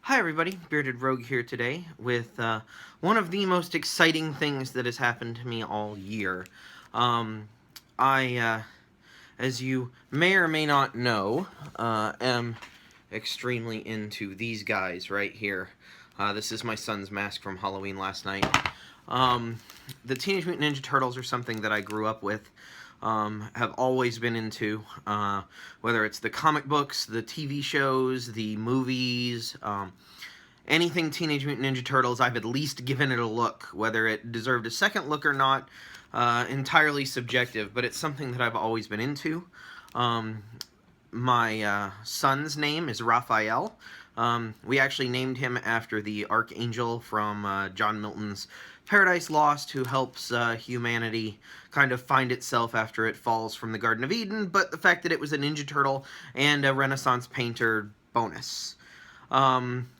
Hi everybody, Bearded Rogue here today with one of the most exciting things that has happened to me all year. Um, as you may or may not know, am extremely into these guys right here. This is my son's mask from Halloween last night. The Teenage Mutant Ninja Turtles are something that I grew up with. Have always been into, whether it's the comic books, the TV shows, the movies, anything Teenage Mutant Ninja Turtles, I've at least given it a look. Whether it deserved a second look or not, entirely subjective, but it's something that I've always been into. My son's name is Raphael. We actually named him after the Archangel from John Milton's Paradise Lost, who helps humanity kind of find itself after it falls from the Garden of Eden, but the fact that it was a Ninja Turtle and a Renaissance painter bonus.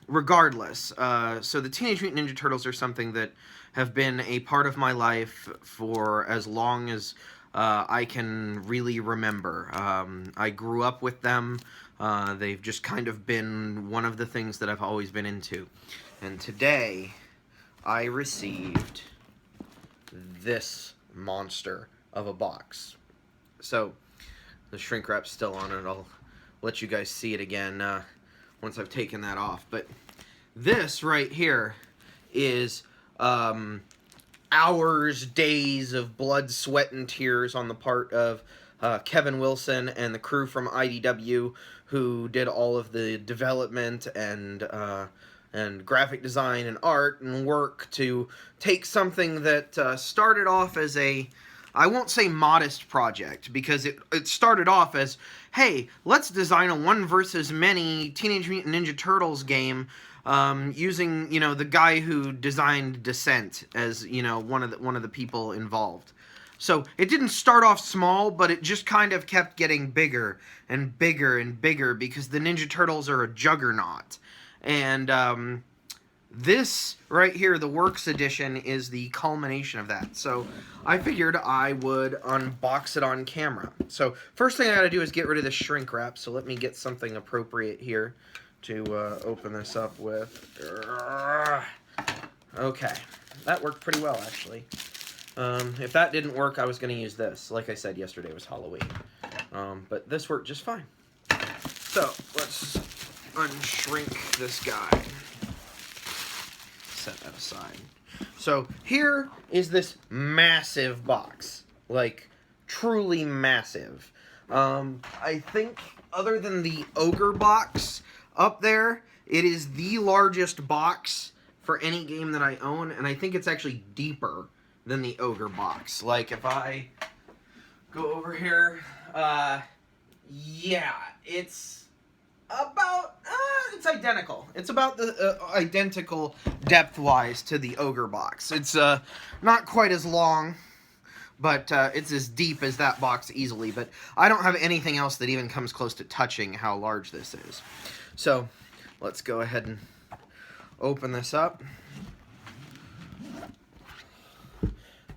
Regardless, so the Teenage Mutant Ninja Turtles are something that have been a part of my life for as long as I can really remember. I grew up with them. They've just kind of been one of the things that I've always been into. And today, I received this monster of a box. So, the shrink wrap's still on it. I'll let you guys see it again once I've taken that off. But this right here is hours, days of blood, sweat, and tears on the part of Kevin Wilson and the crew from IDW, who did all of the development and graphic design and art and work to take something that started off as a, I won't say modest project, because it started off as, hey, let's design a one versus many Teenage Mutant Ninja Turtles game using, the guy who designed Descent as, one of the people involved. So it didn't start off small, but it just kind of kept getting bigger and bigger and bigger because the Ninja Turtles are a juggernaut. And this right here, the Works Edition, is the culmination of that. So I figured I would unbox it on camera. So first thing I gotta do is get rid of the shrink wrap. So let me get something appropriate here to open this up with. Okay, that worked pretty well, actually. If that didn't work, I was going to use this. Like I said, yesterday was Halloween. But this worked just fine. So, let's unshrink this guy. Set that aside. So, here is this massive box. Like, truly massive. I think, other than the Ogre box up there, it is the largest box for any game that I own, and I think it's actually deeper than the Ogre box. Like, if I go over here, yeah, it's about, it's identical. It's about the identical depth-wise to the Ogre box. It's not quite as long, but it's as deep as that box easily. But I don't have anything else that even comes close to touching how large this is. So, let's go ahead and open this up.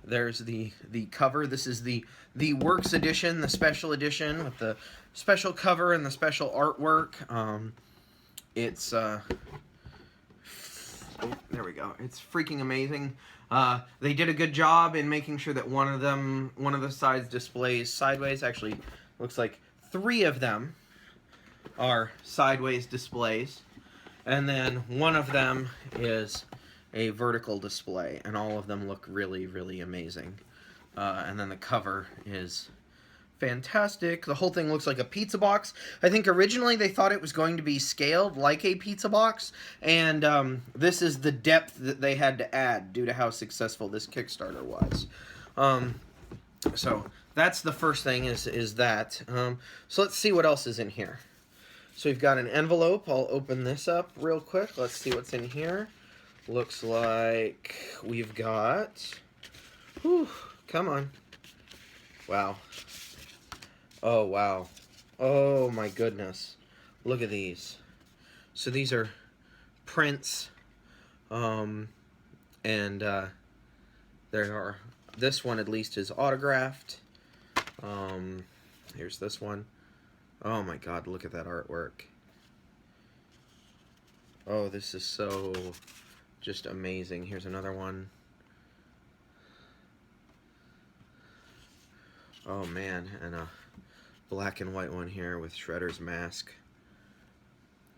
There's the cover. This is the Works Edition, the special edition with the special cover and the special artwork. It's oh, there we go. It's freaking amazing. They did a good job in making sure that one of the sides displays sideways. Actually, looks like 3 of them are sideways displays, and then one of them is a vertical display, and all of them look really, really amazing. And then the cover is fantastic. The whole thing looks like a pizza box. I think originally they thought it was going to be scaled like a pizza box, and this is the depth that they had to add due to how successful this Kickstarter was. So that's the first thing is that. So let's see what else is in here. So we've got an envelope. I'll open this up real quick. Let's see what's in here. Looks like we've got, whew, come on. Wow. Oh, wow. Oh, my goodness. Look at these. So these are prints, and there are, this one at least is autographed. Here's this one. Oh, my God, look at that artwork. Oh, this is so just amazing. Here's another one. Oh man, and a black and white one here with Shredder's mask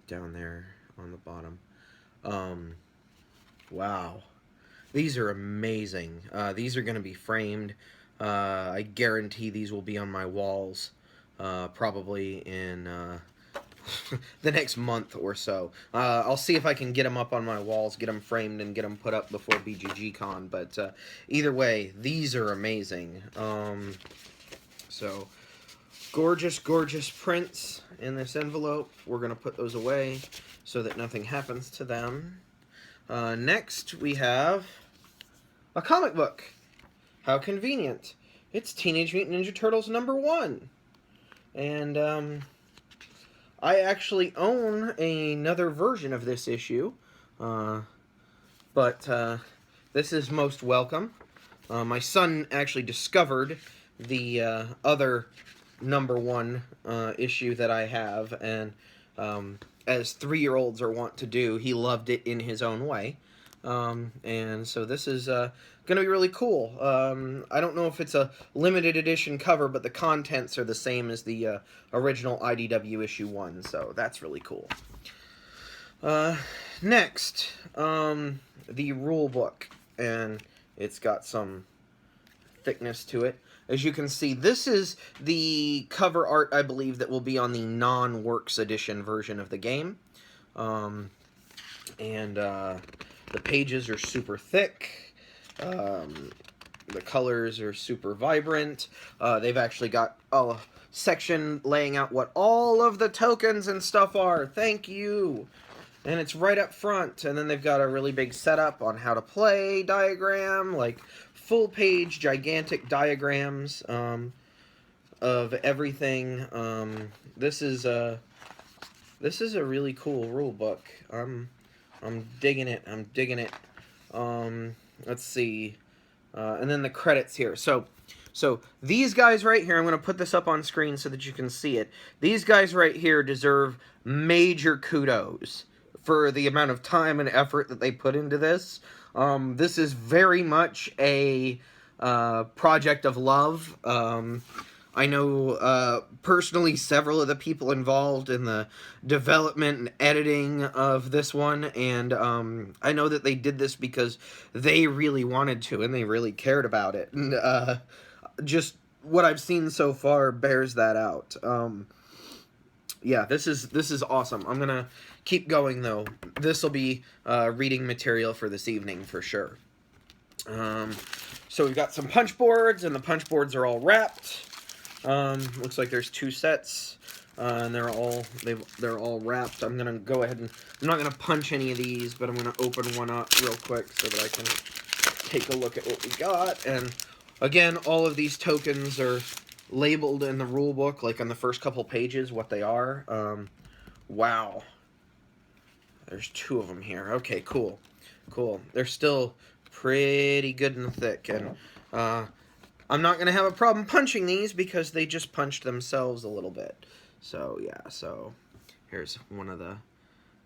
down there on the bottom. Wow. These are amazing. These are going to be framed. I guarantee these will be on my walls probably in the next month or so. I'll see if I can get them up on my walls, get them framed, and get them put up before BGG-Con. But either way, these are amazing. So, gorgeous, gorgeous prints in this envelope. We're going to put those away so that nothing happens to them. Next, we have a comic book. How convenient. It's Teenage Mutant Ninja Turtles #1. And, I actually own another version of this issue, but this is most welcome. My son actually discovered the other #1 issue that I have, and as 3-year-olds are wont to do, he loved it in his own way. And so this is going to be really cool. I don't know if it's a limited edition cover, but the contents are the same as the original IDW issue 1, so that's really cool. Next, the rule book, and it's got some thickness to it. As you can see, this is the cover art, I believe, that will be on the non-Works edition version of the game. The pages are super thick. The colors are super vibrant. They've actually got a section laying out what all of the tokens and stuff are. Thank you. And it's right up front. And then they've got a really big setup on how to play diagram, like full-page, gigantic diagrams of everything. This is a really cool rule book. I'm digging it. I'm digging it. Let's see. And then the credits here. So these guys right here, I'm going to put this up on screen so that you can see it. These guys right here deserve major kudos for the amount of time and effort that they put into this. This is very much a project of love. I know personally several of the people involved in the development and editing of this one, and I know that they did this because they really wanted to and they really cared about it. And just what I've seen so far bears that out. Yeah, this is awesome. I'm gonna keep going though. This will be reading material for this evening for sure. So we've got some punch boards, and the punch boards are all wrapped. Looks like there's 2 sets, and they're all wrapped. I'm gonna go ahead and I'm not gonna punch any of these, but I'm gonna open one up real quick so that I can take a look at what we got. And again, all of these tokens are labeled in the rule book, like on the first couple pages, what they are. Wow. There's 2 of them here. Okay, cool. Cool. They're still pretty good and thick, and I'm not going to have a problem punching these because they just punched themselves a little bit. So, yeah, so here's one of the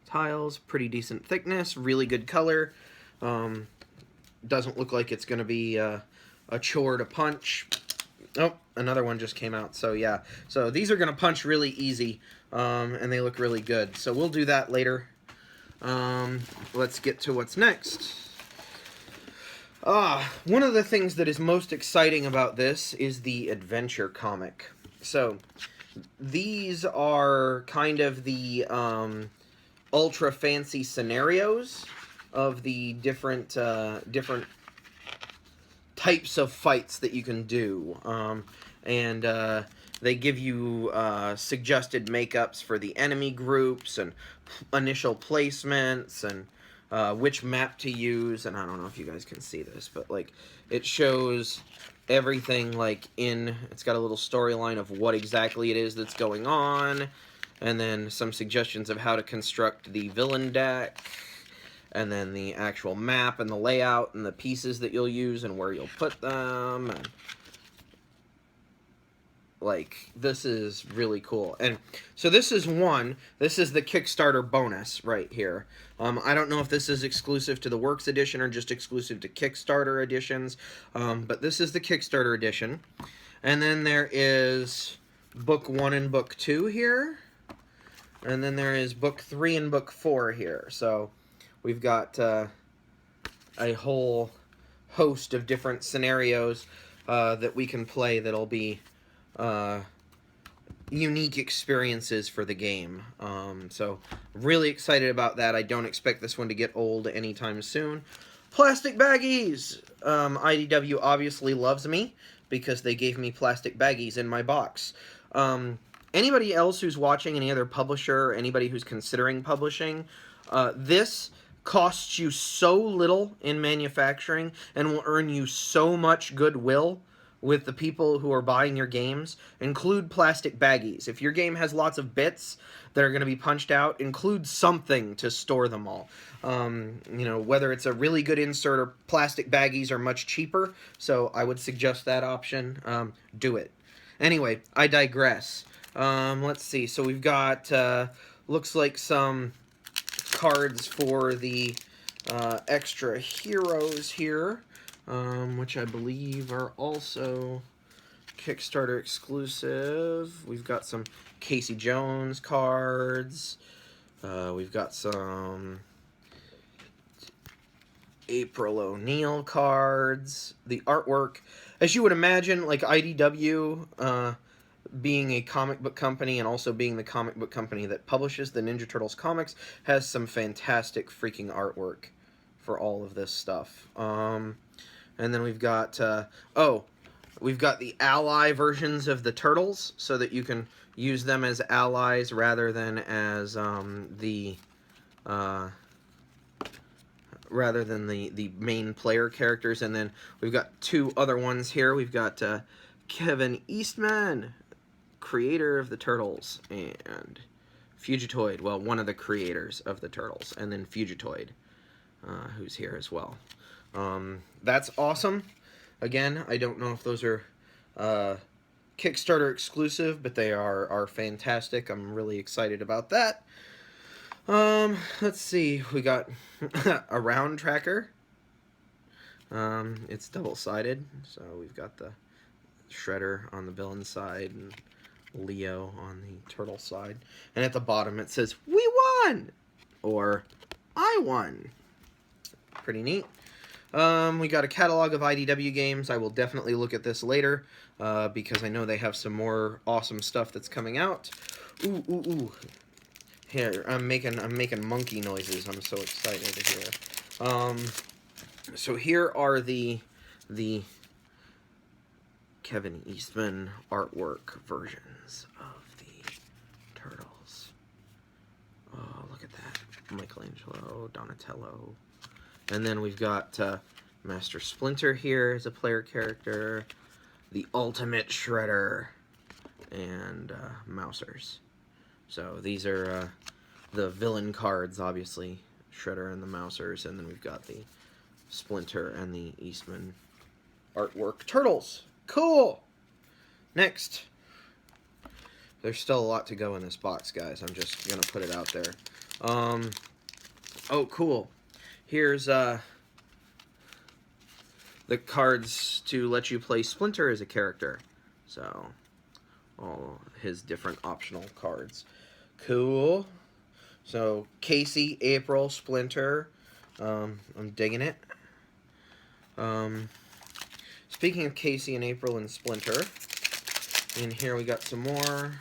tiles. Pretty decent thickness, really good color. Doesn't look like it's going to be a chore to punch. Oh, another one just came out. So, yeah. So, these are going to punch really easy, and they look really good. So, we'll do that later. Let's get to what's next. One of the things that is most exciting about this is the adventure comic. So, these are kind of the ultra fancy scenarios of the different types of fights that you can do. They give you suggested makeups for the enemy groups and initial placements and which map to use. And I don't know if you guys can see this, but like it shows everything like it's got a little storyline of what exactly it is that's going on, and then some suggestions of how to construct the villain deck, and then the actual map and the layout and the pieces that you'll use and where you'll put them. And Like, this is really cool. And so this is the Kickstarter bonus right here. I don't know if this is exclusive to the Works Edition or just exclusive to Kickstarter editions, but this is the Kickstarter edition. And then there is book 1 and book 2 here. And then there is book 3 and book 4 here. So we've got a whole host of different scenarios that we can play that'll be unique experiences for the game. So really excited about that. I don't expect this one to get old anytime soon. Plastic baggies! IDW obviously loves me because they gave me plastic baggies in my box. Anybody else who's watching, any other publisher, anybody who's considering publishing, this costs you so little in manufacturing and will earn you so much goodwill with the people who are buying your games. Include plastic baggies. If your game has lots of bits that are going to be punched out, include something to store them all. You know, whether it's a really good insert or plastic baggies are much cheaper, so I would suggest that option. Do it. Anyway, I digress. Let's see. So we've got, looks like some cards for the extra heroes here, which I believe are also Kickstarter exclusive. We've got some Casey Jones cards. We've got some April O'Neil cards. The artwork, as you would imagine, like IDW, being a comic book company and also being the comic book company that publishes the Ninja Turtles comics, has some fantastic freaking artwork for all of this stuff. And then we've got, we've got the ally versions of the Turtles, so that you can use them as allies rather than as the main player characters. And then we've got 2 other ones here. We've got Kevin Eastman, creator of the Turtles, and Fugitoid, well, one of the creators of the Turtles, and then Fugitoid, who's here as well. That's awesome. Again, I don't know if those are Kickstarter exclusive, but they are fantastic. I'm really excited about that. Let's see, we got a round tracker. It's double-sided, so we've got the Shredder on the villain side and Leo on the turtle side. And at the bottom it says, "We won!" or "I won." Pretty neat. We got a catalog of IDW games. I will definitely look at this later, because I know they have some more awesome stuff that's coming out. Ooh, ooh, ooh. Here, I'm making monkey noises. I'm so excited here. So here are the Kevin Eastman artwork versions of the Turtles. Oh, look at that. Michelangelo, Donatello. And then we've got Master Splinter here as a player character, the Ultimate Shredder, and Mousers. So these are the villain cards, obviously. Shredder and the Mousers, and then we've got the Splinter and the Eastman artwork Turtles. Cool! Next. There's still a lot to go in this box, guys. I'm just going to put it out there. Oh, cool. Here's the cards to let you play Splinter as a character. So, all his different optional cards. Cool. So, Casey, April, Splinter. I'm digging it. Speaking of Casey and April and Splinter, in here we got some more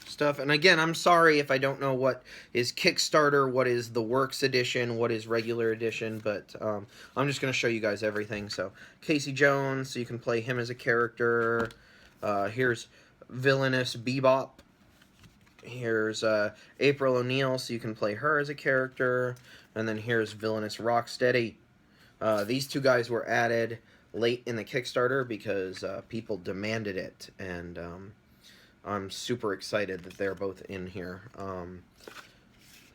stuff. And again, I'm sorry if I don't know what is Kickstarter, what is the Works Edition, what is regular edition, but I'm just going to show you guys everything. So, Casey Jones, so you can play him as a character. Here's Villainous Bebop. Here's April O'Neil, so you can play her as a character. And then here's Villainous Rocksteady. These 2 guys were added late in the Kickstarter because people demanded it, and I'm super excited that they're both in here.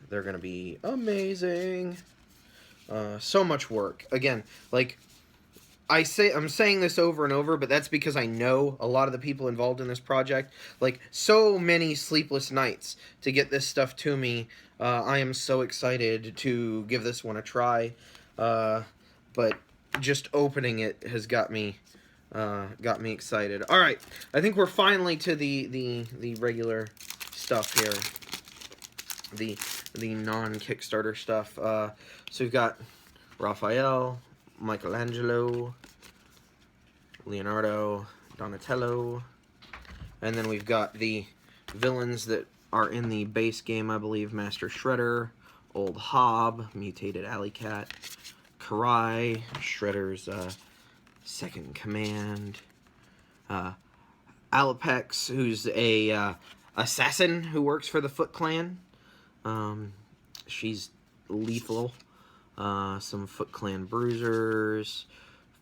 They're going to be amazing. So much work. Again, like, I'm saying this over and over, but that's because I know a lot of the people involved in this project. Like, so many sleepless nights to get this stuff to me. I am so excited to give this one a try. But just opening it has got me excited. All right, I think we're finally to the regular stuff here. The non-Kickstarter stuff. So we've got Raphael, Michelangelo, Leonardo, Donatello, and then we've got the villains that are in the base game, I believe. Master Shredder, Old Hob, Mutated Alley Cat, Karai, Shredder's second command, Alapex, who's a assassin who works for the Foot Clan. She's lethal. Some Foot Clan Bruisers,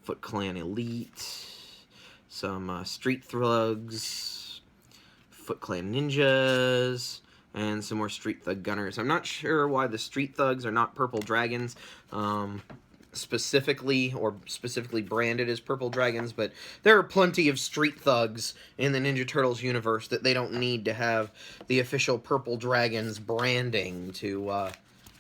Foot Clan Elite, some Street Thugs, Foot Clan Ninjas, and some more Street Thug Gunners. I'm not sure why the Street Thugs are not Purple Dragons, specifically branded as Purple Dragons, but there are plenty of Street Thugs in the Ninja Turtles universe that they don't need to have the official Purple Dragons branding to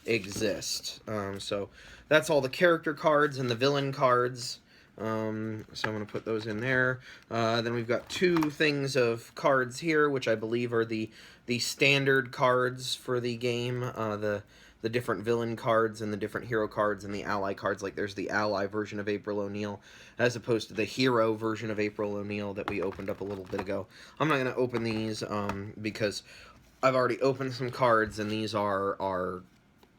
exist. So that's all the character cards and the villain cards. So I'm going to put those in there. Then we've got two things of cards here, which I believe are the standard cards for the game. The different villain cards and the different hero cards and the ally cards. Like there's the ally version of April O'Neil as opposed to the hero version of April O'Neil that we opened up a little bit ago. I'm not going to open these because I've already opened some cards and these are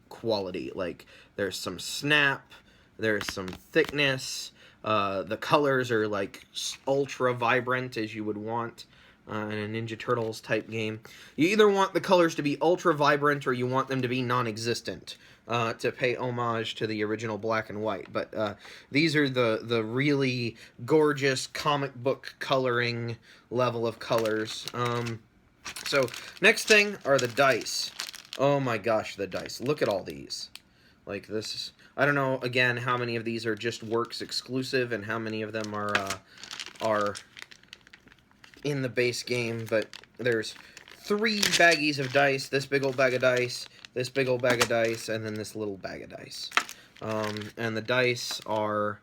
quality. Like there's some snap, there's some thickness, the colors are like ultra vibrant as you would want in a Ninja Turtles type game. You either want the colors to be ultra vibrant or you want them to be non-existent to pay homage to the original black and white. But these are the really gorgeous comic book coloring level of colors. So next thing are the dice. Oh my gosh, the dice. Look at all these. Like this, I don't know, again, how many of these are just Works exclusive and how many of them are in the base game, but there's 3 baggies of dice, this big old bag of dice, this big old bag of dice, and then this little bag of dice. And the dice are,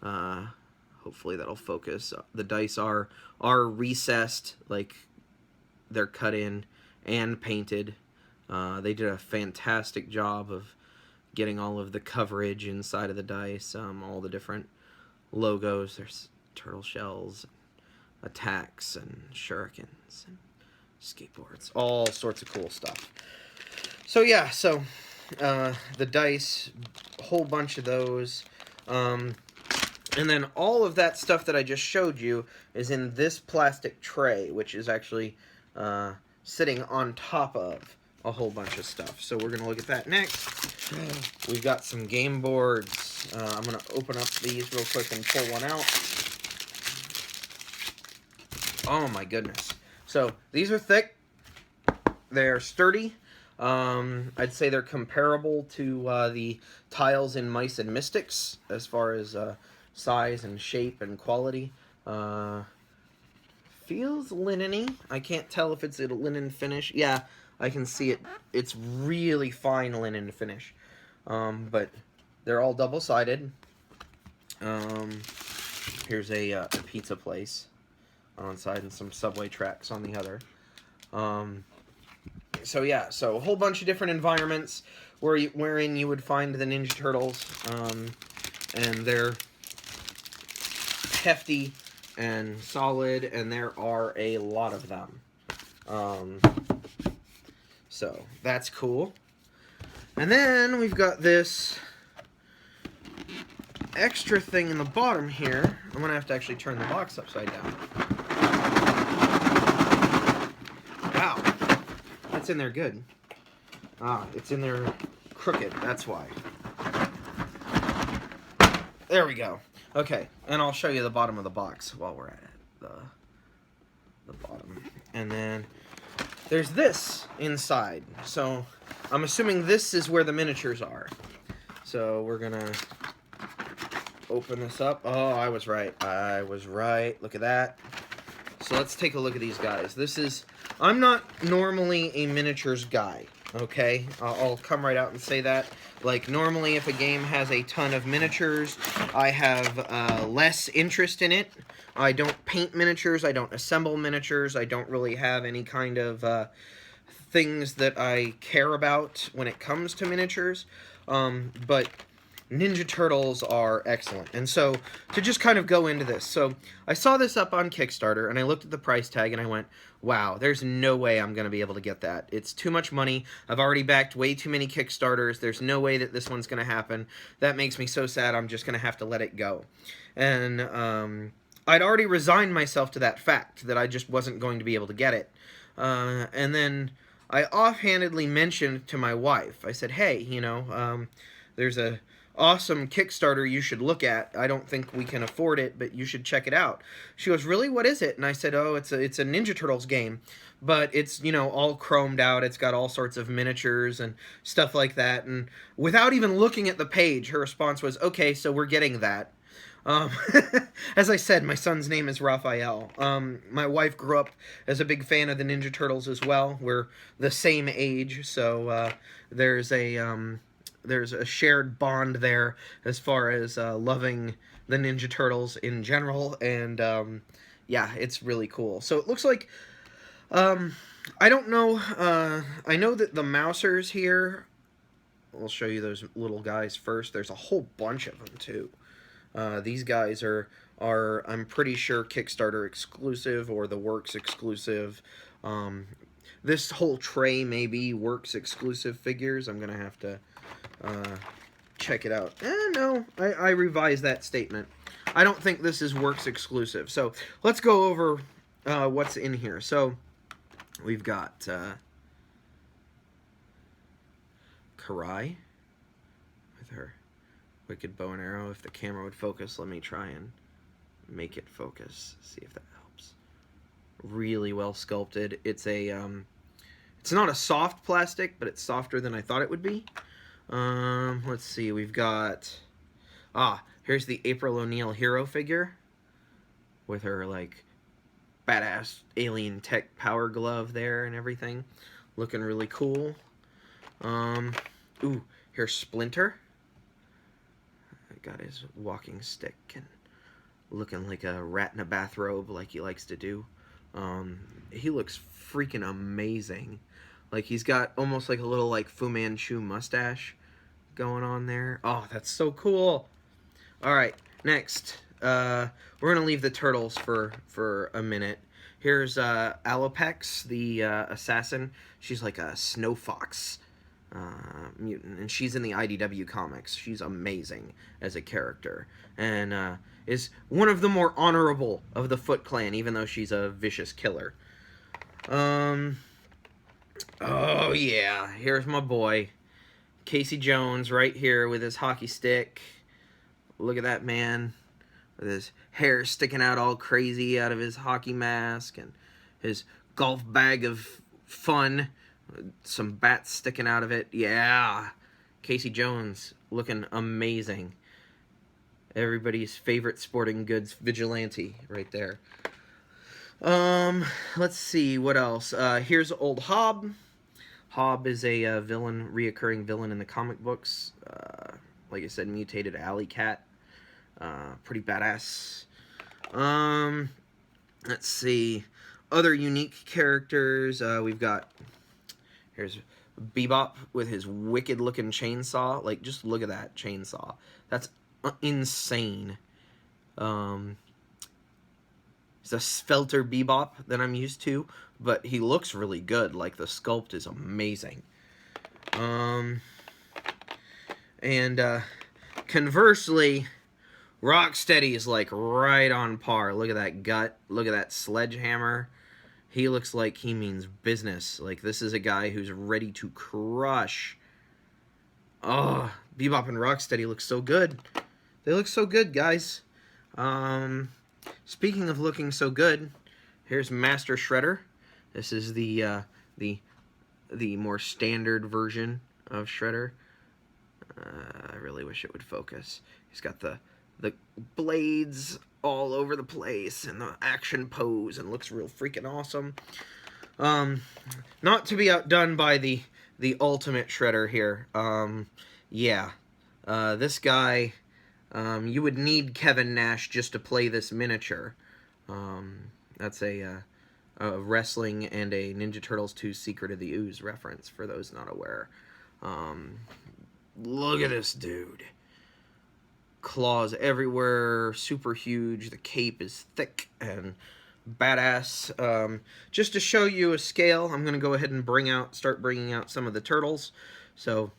hopefully that'll focus, the dice are recessed, like they're cut in and painted. They did a fantastic job of getting all of the coverage inside of the dice, all the different logos. There's turtle shells, attacks, and shurikens, and skateboards, all sorts of cool stuff. So yeah, the dice, a whole bunch of those, and then all of that stuff that I just showed you is in this plastic tray, which is actually sitting on top of a whole bunch of stuff. So we're going to look at that next. We've got some game boards. I'm going to open up these real quick and pull one out. Oh my goodness. So these are thick. They're sturdy. I'd say they're comparable to the tiles in Mice and Mystics as far as size and shape and quality. Feels linen-y. I can't tell if it's a linen finish. Yeah, I can see it. It's really fine linen finish. But they're all double-sided. Here's a pizza place on one side and some subway tracks on the other. So yeah, so a whole bunch of different environments wherein you would find the Ninja Turtles. And they're hefty and solid, and there are a lot of them. So that's cool. And then we've got this extra thing in the bottom here. I'm gonna have to actually turn the box upside down. Wow, that's in there good. Ah, it's in there crooked, that's why. There we go. Okay, and I'll show you the bottom of the box while we're at it. The bottom. And then there's this inside. So I'm assuming this is where the miniatures are. So we're gonna open this up. Oh, I was right. I was right. Look at that. So let's take a look at these guys. I'm not normally a miniatures guy, okay? I'll come right out and say that. Like, normally if a game has a ton of miniatures, I have less interest in it. I don't paint miniatures, I don't assemble miniatures, I don't really have any kind of things that I care about when it comes to miniatures. But Ninja Turtles are excellent. And so, to just kind of go into this. So, I saw this up on Kickstarter, and I looked at the price tag, and I went, wow, there's no way I'm going to be able to get that. It's too much money. I've already backed way too many Kickstarters. There's no way that this one's going to happen. That makes me so sad. I'm just going to have to let it go. And I'd already resigned myself to that fact, that I just wasn't going to be able to get it. And then I offhandedly mentioned to my wife, I said, hey, you know, there's a awesome Kickstarter you should look at. I don't think we can afford it, but you should check it out. She goes, really? What is it? And I said, oh, it's a Ninja Turtles game, but it's, you know, all chromed out. It's got all sorts of miniatures and stuff like that. And without even looking at the page, her response was, okay, so we're getting that. As I said, my son's name is Raphael. My wife grew up as a big fan of the Ninja Turtles as well. We're the same age, so there's a shared bond there as far as loving the Ninja Turtles in general, and yeah, it's really cool. So it looks like, I don't know, I know that the Mousers here, I'll show you those little guys first. There's a whole bunch of them too. These guys are I'm pretty sure Kickstarter exclusive or the Works exclusive. This whole tray may be Works exclusive figures. I'm gonna have to check it out. No, I revised that statement. I don't think this is Works exclusive. So let's go over what's in here. So we've got Karai with her wicked bow and arrow. If the camera would focus, let me try and make it focus. See if that helps. Really well sculpted. It's not a soft plastic, but it's softer than I thought it would be. Let's see, we've got, here's the April O'Neil hero figure with her, like, badass alien tech power glove there and everything. Looking really cool. Ooh, here's Splinter. Got his walking stick and looking like a rat in a bathrobe like he likes to do. He looks freaking amazing. Like, he's got almost like a little, like, Fu Manchu mustache going on there. Oh, that's so cool. Alright, next. We're going to leave the turtles for a minute. Here's Alopex, the assassin. She's like a snow fox mutant, and she's in the IDW comics. She's amazing as a character, and is one of the more honorable of the Foot Clan, even though she's a vicious killer. Oh yeah, here's my boy, Casey Jones, right here with his hockey stick. Look at that man, with his hair sticking out all crazy out of his hockey mask, and his golf bag of fun, some bats sticking out of it. Yeah, Casey Jones looking amazing. Everybody's favorite sporting goods vigilante right there. Let's see, what else? Here's old Hob. Hob is a reoccurring villain in the comic books. Like I said, mutated alley cat. Pretty badass. Let's see. Other unique characters. We've got, here's Bebop with his wicked looking chainsaw. Like, just look at that chainsaw. That's insane. He's a svelter Bebop than I'm used to, but he looks really good. Like, the sculpt is amazing. Conversely, Rocksteady is like right on par. Look at that gut. Look at that sledgehammer. He looks like he means business. Like, this is a guy who's ready to crush. Oh, Bebop and Rocksteady look so good. They look so good, guys. Speaking of looking so good, here's Master Shredder. This is the more standard version of Shredder. I really wish it would focus. He's got the the blades all over the place and the action pose, and looks real freaking awesome. Not to be outdone by the ultimate Shredder here. Yeah. This guy, you would need Kevin Nash just to play this miniature. That's a wrestling and a Ninja Turtles 2 Secret of the Ooze reference, for those not aware. Look at this dude. Claws everywhere, super huge. The cape is thick and badass. Just to show you a scale, I'm going to go ahead and start bringing out some of the turtles. So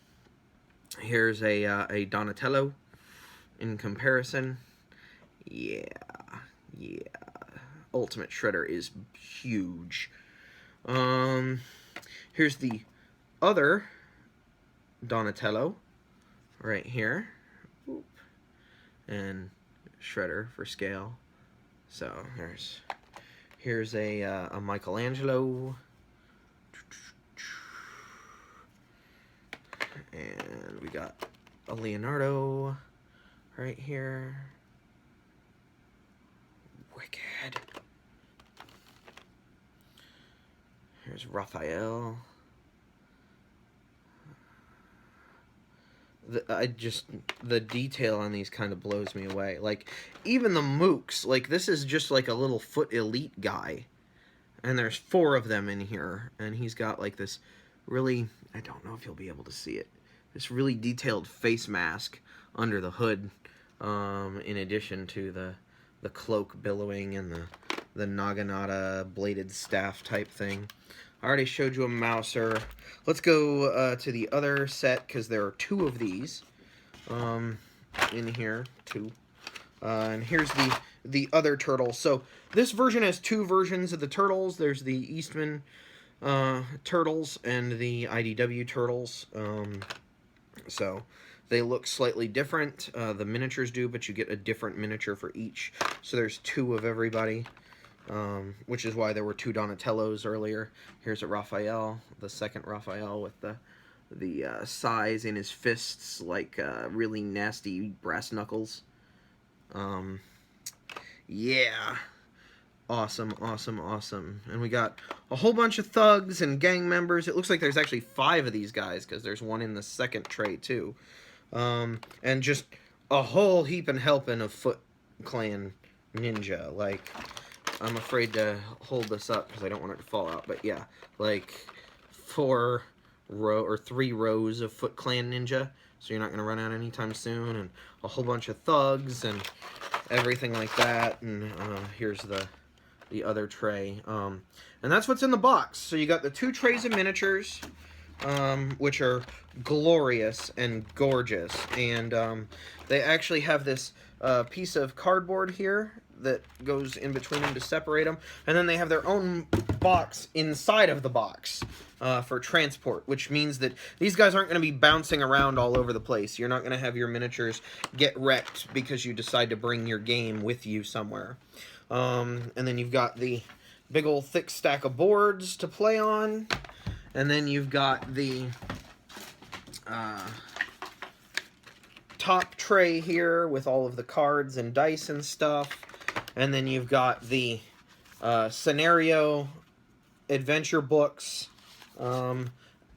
here's a Donatello in comparison. Yeah. Ultimate Shredder is huge. Here's the other Donatello right here. Oop. And Shredder for scale. So here's a Michelangelo. And we got a Leonardo right here. Wicked. Here's Raphael. The detail on these kind of blows me away. Like, even the mooks, like, this is just like a little foot elite guy. And there's 4 of them in here. And he's got like this really, I don't know if you'll be able to see it, this really detailed face mask under the hood, in addition to the cloak billowing and the Naginata bladed staff type thing. I already showed you a Mouser. Let's go to the other set, because there are 2 of these in here. 2. And here's the other turtle. So this version has 2 versions of the turtles. There's the Eastman turtles and the IDW turtles. So they look slightly different. The miniatures do, but you get a different miniature for each. So there's 2 of everybody. Which is why there were 2 Donatellos earlier. Here's a Raphael, the second Raphael, with the size in his fists, like really nasty brass knuckles. Yeah, awesome. And we got a whole bunch of thugs and gang members. It looks like there's actually 5 of these guys, because there's one in the second tray too. And just a whole heap and helping of Foot Clan Ninja. Like, I'm afraid to hold this up because I don't want it to fall out. But yeah, like 3 rows of Foot Clan Ninja. So you're not going to run out anytime soon. And a whole bunch of thugs and everything like that. And here's the other tray. And that's what's in the box. So you got the 2 trays of miniatures, which are glorious and gorgeous. And they actually have this piece of cardboard here that goes in between them to separate them, and then they have their own box inside of the box for transport, which means that these guys aren't going to be bouncing around all over the place. You're not going to have your miniatures get wrecked because you decide to bring your game with you somewhere. And then you've got the big old thick stack of boards to play on, and then you've got the top tray here with all of the cards and dice and stuff. And then you've got the scenario adventure books,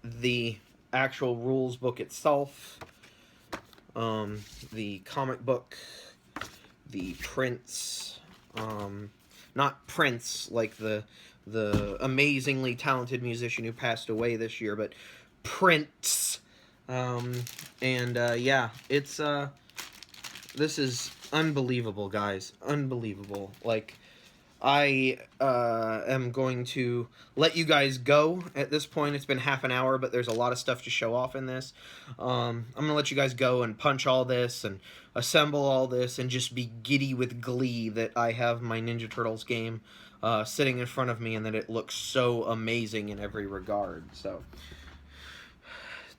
the actual rules book itself, the comic book, the prints, not Prince like the amazingly talented musician who passed away this year, but Prince. Yeah, it's this is unbelievable, guys. Unbelievable. Like, I am going to let you guys go at this point. It's been half an hour, but there's a lot of stuff to show off in this. I'm going to let you guys go and punch all this and assemble all this and just be giddy with glee that I have my Ninja Turtles game sitting in front of me and that it looks so amazing in every regard. So,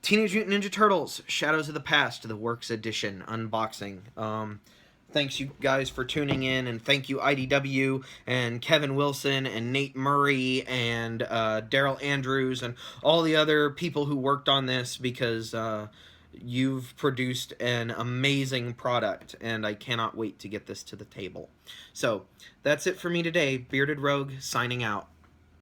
Teenage Mutant Ninja Turtles, Shadows of the Past, the Works Edition unboxing. Thanks you guys for tuning in, and thank you IDW and Kevin Wilson and Nate Murray and Daryl Andrews and all the other people who worked on this, because you've produced an amazing product, and I cannot wait to get this to the table. So, that's it for me today. Bearded Rogue, signing out.